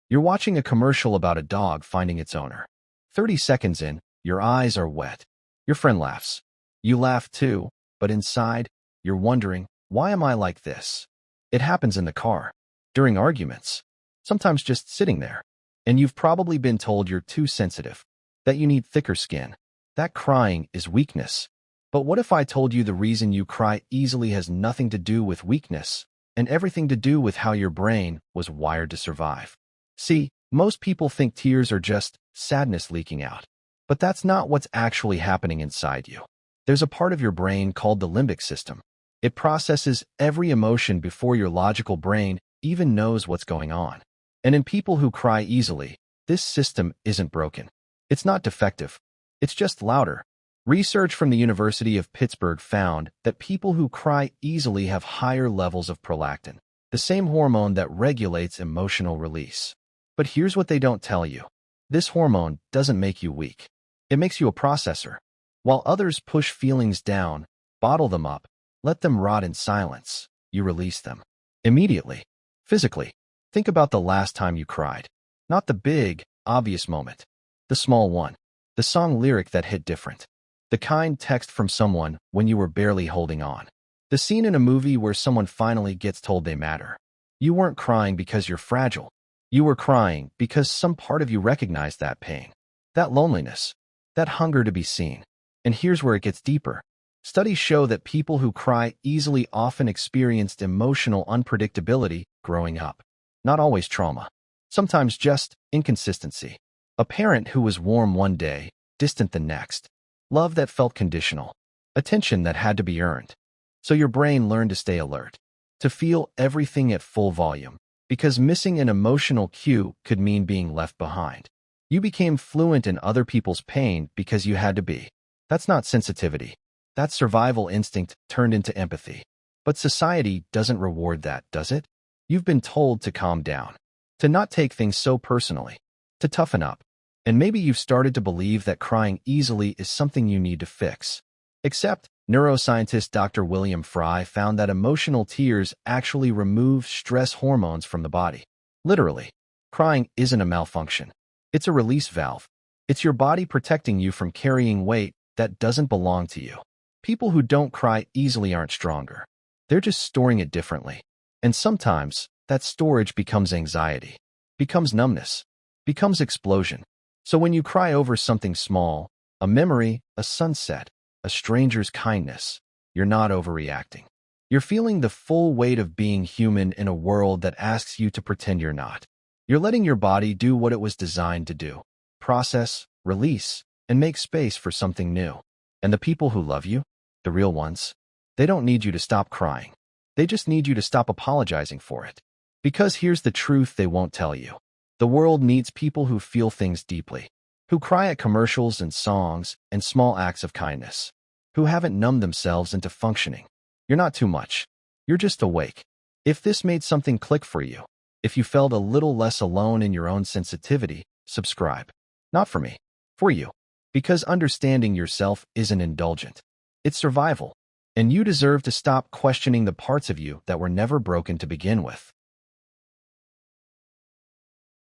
You're watching a commercial about a dog finding its owner. 30 seconds in, your eyes are wet. Your friend laughs. You laugh too, but inside, you're wondering, why am I like this? It happens in the car, during arguments, sometimes just sitting there. And you've probably been told you're too sensitive, that you need thicker skin, that crying is weakness. But what if I told you the reason you cry easily has nothing to do with weakness, and everything to do with how your brain was wired to survive? See, most people think tears are just sadness leaking out. But that's not what's actually happening inside you. There's a part of your brain called the limbic system. It processes every emotion before your logical brain even knows what's going on. And in people who cry easily, this system isn't broken. It's not defective. It's just louder. Research from the University of Pittsburgh found that people who cry easily have higher levels of prolactin, the same hormone that regulates emotional release. But here's what they don't tell you. This hormone doesn't make you weak. It makes you a processor. While others push feelings down, bottle them up, let them rot in silence, you release them. Immediately. Physically. Think about the last time you cried. Not the big, obvious moment. The small one. The song lyric that hit different. The kind text from someone when you were barely holding on. The scene in a movie where someone finally gets told they matter. You weren't crying because you're fragile. You were crying because some part of you recognized that pain, that loneliness, that hunger to be seen. And here's where it gets deeper. Studies show that people who cry easily often experienced emotional unpredictability growing up. Not always trauma. Sometimes just inconsistency. A parent who was warm one day, distant the next. Love that felt conditional. Attention that had to be earned. So your brain learned to stay alert. To feel everything at full volume. Because missing an emotional cue could mean being left behind. You became fluent in other people's pain because you had to be. That's not sensitivity. That's survival instinct turned into empathy. But society doesn't reward that, does it? You've been told to calm down, to not take things so personally, to toughen up. And maybe you've started to believe that crying easily is something you need to fix. Except, neuroscientist Dr. William Fry found that emotional tears actually remove stress hormones from the body. Literally, crying isn't a malfunction. It's a release valve. It's your body protecting you from carrying weight that doesn't belong to you. People who don't cry easily aren't stronger. They're just storing it differently. And sometimes, that storage becomes anxiety, becomes numbness, becomes explosion. So when you cry over something small, a memory, a sunset, a stranger's kindness, you're not overreacting. You're feeling the full weight of being human in a world that asks you to pretend you're not. You're letting your body do what it was designed to do. Process, release, and make space for something new. And the people who love you, the real ones, they don't need you to stop crying. They just need you to stop apologizing for it. Because here's the truth they won't tell you. The world needs people who feel things deeply, who cry at commercials and songs and small acts of kindness, who haven't numbed themselves into functioning. You're not too much. You're just awake. If this made something click for you, if you felt a little less alone in your own sensitivity, subscribe. Not for me, for you. Because understanding yourself isn't indulgent. It's survival. And you deserve to stop questioning the parts of you that were never broken to begin with.